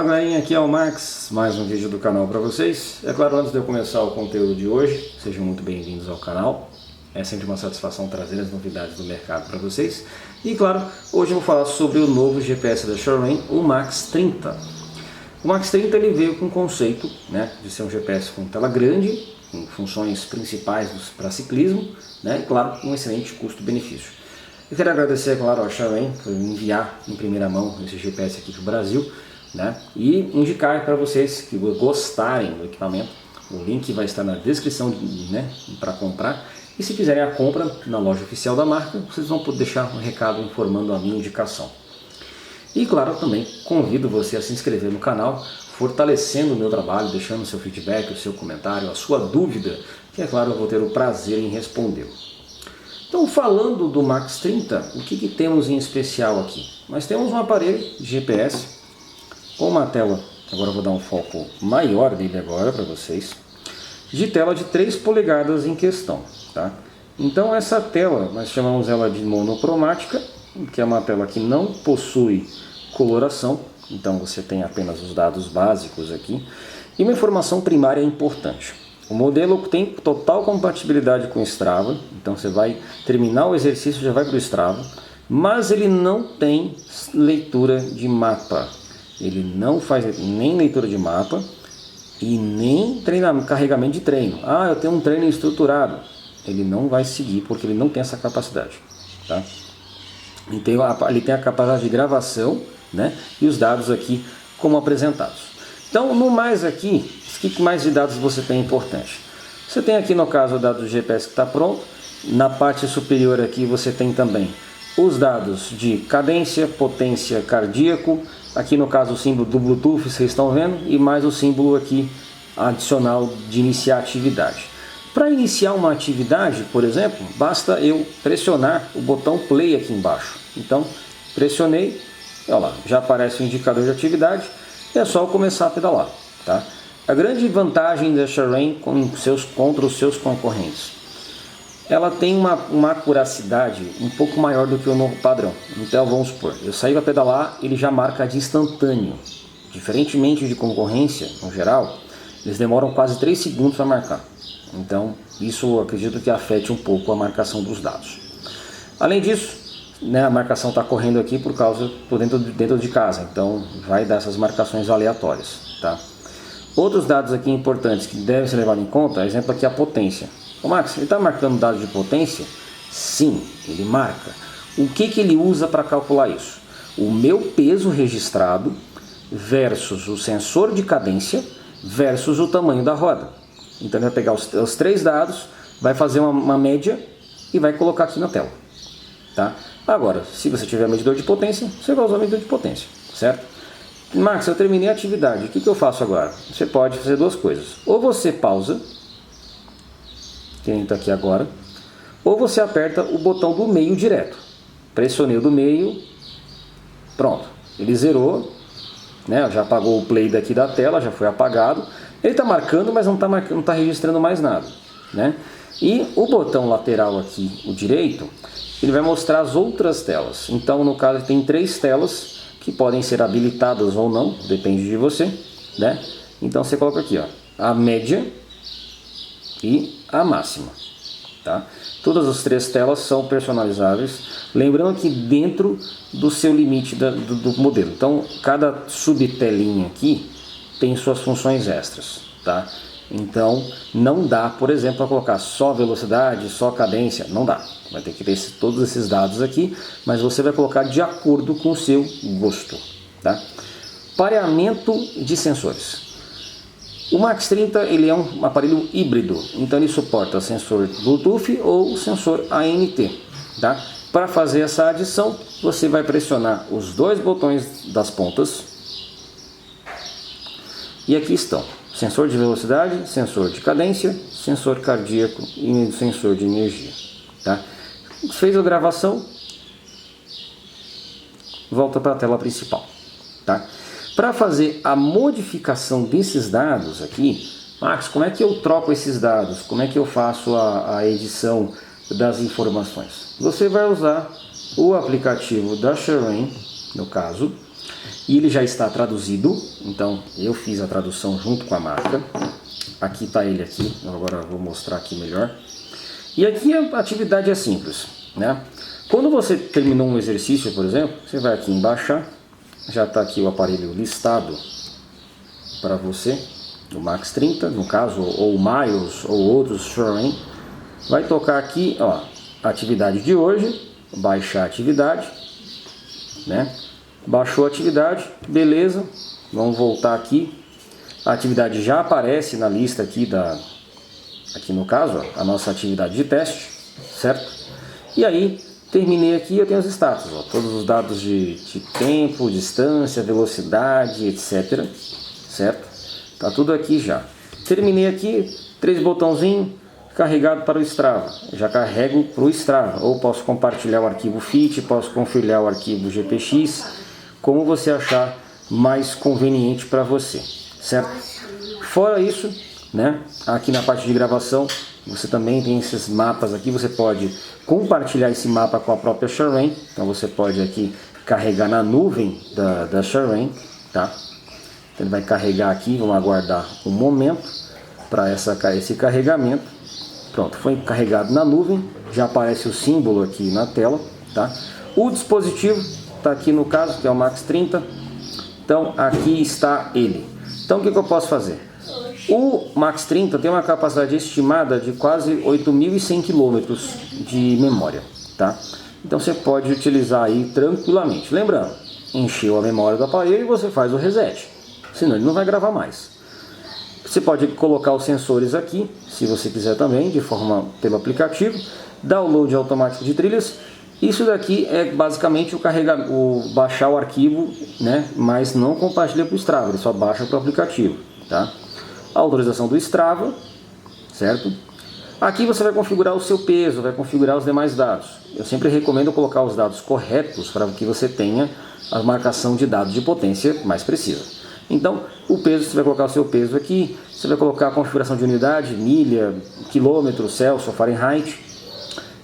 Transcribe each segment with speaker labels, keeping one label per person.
Speaker 1: galerinha, aqui é o Max, mais um vídeo do canal para vocês. É claro, antes de eu começar o conteúdo de hoje, sejam muito bem-vindos ao canal. É sempre uma satisfação trazer as novidades do mercado para vocês. E claro, hoje eu vou falar sobre o novo GPS da Shoreway, o Max 30. O Max 30 ele veio com o conceito, de ser um GPS com tela grande, com funções principais para ciclismo, e claro, um excelente custo-benefício. Eu quero agradecer, claro, ao Shoreway por enviar em primeira mão esse GPS aqui para o Brasil, e indicar para vocês que gostarem do equipamento. O link vai estar na descrição para comprar. E se fizerem a compra na loja oficial da marca, vocês vão poder deixar um recado informando a minha indicação. E claro, também convido você a se inscrever no canal, fortalecendo o meu trabalho, deixando o seu feedback, o seu comentário, a sua dúvida, que é claro, eu vou ter o prazer em respondê-lo. Então, falando do Max 30, o que temos em especial aqui? Nós temos um aparelho de GPS com uma tela, agora eu vou dar um foco maior dele agora para vocês, de tela de 3 polegadas em questão. Então essa tela, nós chamamos ela de monocromática, que é uma tela que não possui coloração, então você tem apenas os dados básicos aqui, e uma informação primária importante. O modelo tem total compatibilidade com o Strava, então você vai terminar o exercício, já vai para o Strava, mas ele não tem leitura de mapa. Ele não faz nem leitura de mapa e nem carregamento de treino. Ah, eu tenho um treino estruturado. Ele não vai seguir porque ele não tem essa capacidade. Ele tem a capacidade de gravação, e os dados aqui como apresentados. Então, no mais aqui, o que mais de dados você tem importante? Você tem aqui no caso o dado do GPS que está pronto. Na parte superior aqui você tem também os dados de cadência, potência, cardíaco. Aqui no caso o símbolo do Bluetooth, vocês estão vendo, e mais o símbolo aqui adicional de iniciar atividade. Para iniciar uma atividade, por exemplo, basta eu pressionar o botão play aqui embaixo. Então, pressionei, olha lá, já aparece o indicador de atividade, e é só eu começar a pedalar. A grande vantagem da Shoreway contra os seus concorrentes, ela tem uma acuracidade um pouco maior do que o novo padrão. Então vamos supor, eu saí para pedalar, ele já marca de instantâneo. Diferentemente de concorrência, no geral, eles demoram quase 3 segundos para marcar. Então isso eu acredito que afete um pouco a marcação dos dados. Além disso, a marcação está correndo aqui por causa dentro de casa, então vai dar essas marcações aleatórias. Outros dados aqui importantes que devem ser levados em conta, exemplo aqui a potência. Ô Max, ele está marcando dados de potência? Sim, ele marca. O que ele usa para calcular isso? O meu peso registrado versus o sensor de cadência versus o tamanho da roda. Então ele vai pegar os 3 dados, vai fazer uma média e vai colocar aqui na tela. Agora, se você tiver medidor de potência, você vai usar o medidor de potência, certo? Max, eu terminei a atividade, o que eu faço agora? Você pode fazer 2 coisas. Ou você pausa, que nem está aqui agora, ou você aperta o botão do meio direto. Pressionei o do meio, pronto, ele zerou, já apagou o play daqui da tela, já foi apagado. Ele está marcando, mas não está registrando mais nada. E o botão lateral aqui, o direito, ele vai mostrar as outras telas. Então, no caso, tem 3 telas que podem ser habilitadas ou não, depende de você. Então, você coloca aqui, a média e a máxima. Todas as 3 telas são personalizáveis, lembrando que dentro do seu limite do modelo. Então, cada subtelinha aqui tem suas funções extras. Então, não dá, por exemplo, para colocar só velocidade, só cadência, não dá. Vai ter que ter todos esses dados aqui, mas você vai colocar de acordo com o seu gosto. Pareamento de sensores. O Max 30 ele é um aparelho híbrido, então ele suporta sensor Bluetooth ou sensor ANT. Para fazer essa adição, você vai pressionar os 2 botões das pontas, e aqui estão: sensor de velocidade, sensor de cadência, sensor cardíaco e sensor de energia. Fez a gravação, volta para a tela principal. Para fazer a modificação desses dados aqui, Max, como é que eu troco esses dados? Como é que eu faço a edição das informações? Você vai usar o aplicativo da Shoreway, no caso, e ele já está traduzido, então eu fiz a tradução junto com a marca. Aqui está ele aqui, agora eu vou mostrar aqui melhor. E aqui a atividade é simples, né? Quando você terminou um exercício, por exemplo, você vai aqui em baixar, já está aqui o aparelho listado para você, o Max 30, no caso, ou o Miles, ou outros Shure. Vai tocar aqui, ó, atividade de hoje, baixar a atividade, né? Baixou a atividade, beleza, vamos voltar aqui, a atividade já aparece na lista aqui, aqui no caso, ó, a nossa atividade de teste, certo? E aí, terminei aqui, eu tenho os status, ó, todos os dados de tempo, distância, velocidade, etc, certo? Tá tudo aqui já. Terminei aqui, 3 botãozinhos, carregado para o Strava. Já carrego para o Strava. Ou posso compartilhar o arquivo FIT, posso compartilhar o arquivo GPX, como você achar mais conveniente para você, certo? Fora isso, né, aqui na parte de gravação, você também tem esses mapas aqui, você pode compartilhar esse mapa com a própria Shure. Então você pode aqui carregar na nuvem da Shure, tá? Então ele vai carregar aqui, vamos aguardar um momento para esse carregamento. Pronto, foi carregado na nuvem, já aparece o símbolo aqui na tela, tá? O dispositivo está aqui no caso, que é o Max 30, então aqui está ele. Então o que eu posso fazer? O Max 30 tem uma capacidade estimada de quase 8.100 km de memória, tá? Então você pode utilizar aí tranquilamente. Lembrando, encheu a memória do aparelho e você faz o reset, senão ele não vai gravar mais. Você pode colocar os sensores aqui, se você quiser também, de forma pelo aplicativo. Download automático de trilhas. Isso daqui é basicamente o baixar o arquivo, né? Mas não compartilha para o Strava, ele só baixa para o aplicativo, tá? A autorização do Strava, certo? Aqui você vai configurar o seu peso, vai configurar os demais dados. Eu sempre recomendo colocar os dados corretos para que você tenha a marcação de dados de potência mais precisa. Então, o peso, você vai colocar o seu peso aqui, você vai colocar a configuração de unidade, milha, quilômetro, Celsius, Fahrenheit.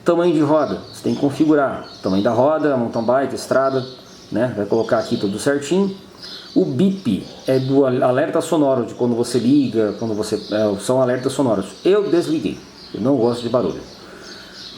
Speaker 1: Tamanho de roda, você tem que configurar. Tamanho da roda, mountain bike, estrada, né? Vai colocar aqui tudo certinho. O bip é do alerta sonoro, de quando você liga, quando você... são alertas sonoros. Eu desliguei, eu não gosto de barulho.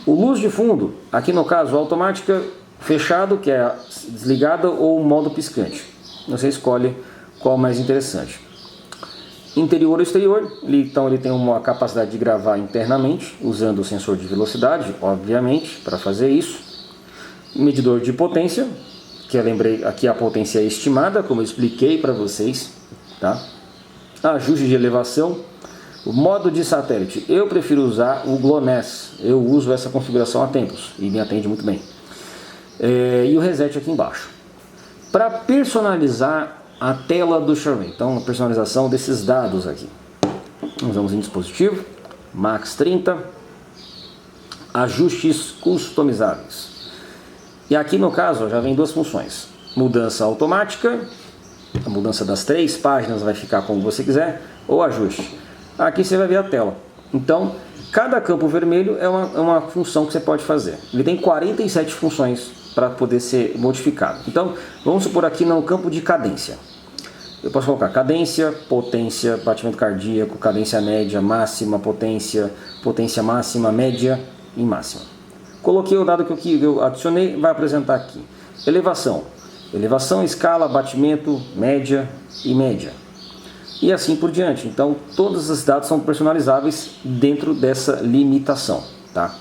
Speaker 1: O luz de fundo, aqui no caso, automática fechado, que é desligada, ou modo piscante. Você escolhe qual mais interessante. Interior ou exterior, então ele tem uma capacidade de gravar internamente, usando o sensor de velocidade, obviamente, para fazer isso. Medidor de potência, que eu lembrei, aqui a potência é estimada, como eu expliquei para vocês, tá? Ajuste de elevação. O modo de satélite, eu prefiro usar o GLONASS, eu uso essa configuração há tempos e me atende muito bem. E o reset aqui embaixo. Para personalizar a tela do Shure, então a personalização desses dados aqui. Nós vamos em dispositivo, Max 30, ajustes customizáveis. E aqui no caso já vem duas funções: mudança automática, a mudança das 3 páginas vai ficar como você quiser, ou ajuste. Aqui você vai ver a tela. Então, cada campo vermelho é uma função que você pode fazer. Ele tem 47 funções para poder ser modificado. Então, vamos supor aqui no campo de cadência. Eu posso colocar cadência, potência, batimento cardíaco, cadência média, máxima, potência, potência máxima, média e máxima. Coloquei o dado que eu adicionei, vai apresentar aqui. Elevação. Elevação, escala, batimento, média e média. E assim por diante. Então, todos os dados são personalizáveis dentro dessa limitação, tá?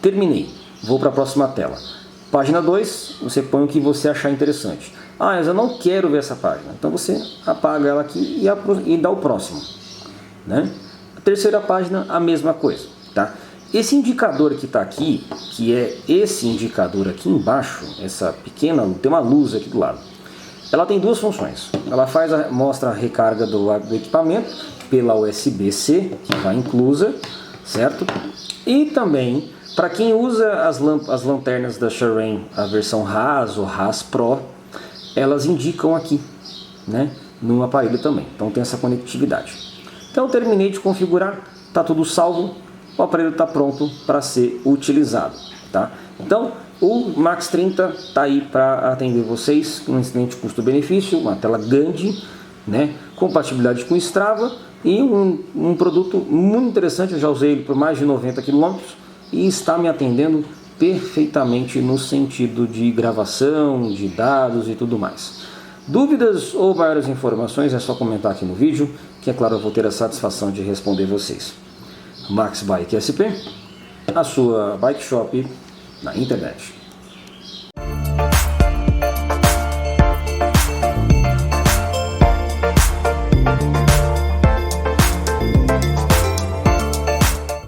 Speaker 1: Terminei. Vou para a próxima tela. Página 2, você põe o que você achar interessante. Ah, mas eu não quero ver essa página. Então você apaga ela aqui e dá o próximo, né? A terceira página, a mesma coisa, tá? Esse indicador que está aqui, que é esse indicador aqui embaixo, essa pequena, tem uma luz aqui do lado. Ela tem duas funções. Ela mostra a recarga do equipamento pela USB-C, que vai inclusa, certo? E também, para quem usa as lanternas da Shure, a versão RAS ou RAS Pro, elas indicam aqui, né, no aparelho também. Então tem essa conectividade. Então eu terminei de configurar, está tudo salvo, o aparelho está pronto para ser utilizado, tá? Então O Max 30 está aí para atender vocês, um excelente custo-benefício, uma tela grande, né? Compatibilidade com Strava e um produto muito interessante. Eu já usei ele por mais de 90 km e está me atendendo perfeitamente no sentido de gravação, de dados e tudo mais. Dúvidas ou maiores informações é só comentar aqui no vídeo, que é claro eu vou ter a satisfação de responder vocês. Max Bike SP, a sua bike shop na internet.